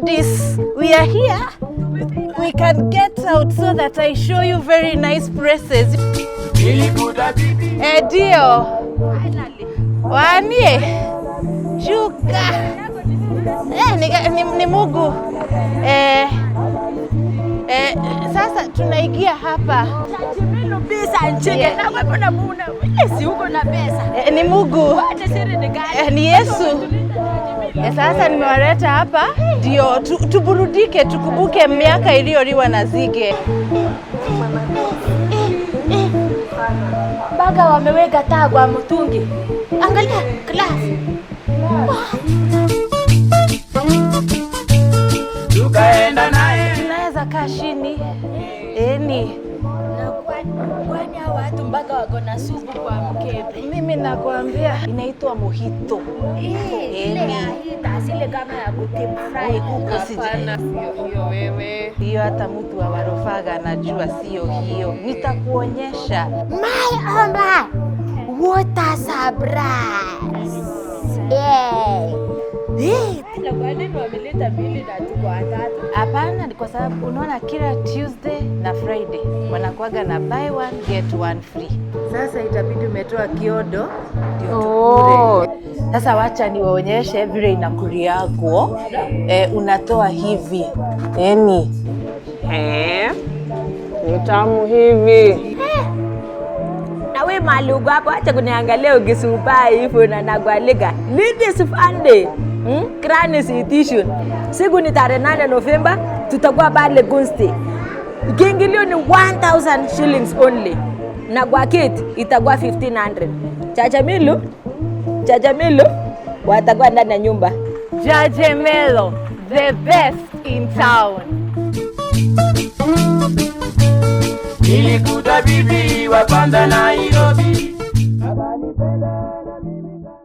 ladies, we are here. We can get out so that I show you very nice places. Dio. Wanie. Shuka. Ni Mugu. Sasa tunaigia hapa. Pesa ncheke na wewe na muna. Yes, uko na pesa. Ni Mugu. Hata siri ni gani? Ni Yesu. Sasa nimewaleta hapa ndio tuburudike, tukumbuke miaka iliyoliwa na zige. Baga wameweka taa kwa mtungi. Angalia class. Tukaenda naye. Naweza kaa chini. Ni kwani watu mpaka wako na supu kwa mkebe. Mimi nakwambia inaitwa mojito. Ile kama ya deep fry kuku sijana. Hiyo wewe. Hiyo hata mtu wa Warofaga anajua sio hiyo. Nitakuonyesha. My omba. What a surprise. Kwa nini wameleta mbili na tuko watatu? Hapana, kwa sababu unaona kila Tuesday na Friday wanakuaga na buy one get one free. Sasa itabidi umetoa kiodo ndio tukule. Sasa wacha niwaonyeshe vile inakuriago. Unatoa hivi. Ni tamu hivi. Na wewe malugu hapo acha kuniangalia ukisupa hivyo na nagwalika. Ladies Sunday. Crane Institution. Siku ni tarehe 8 Novemba tutakuwa pale Gunsti. Kiingilio ni 1000 shillings only. Na kwa kit itakuwa 1500. Chachamilo watakuwa ndani ya nyumba. Chachamelo, the best in town. Nilikuta bibi wapanda na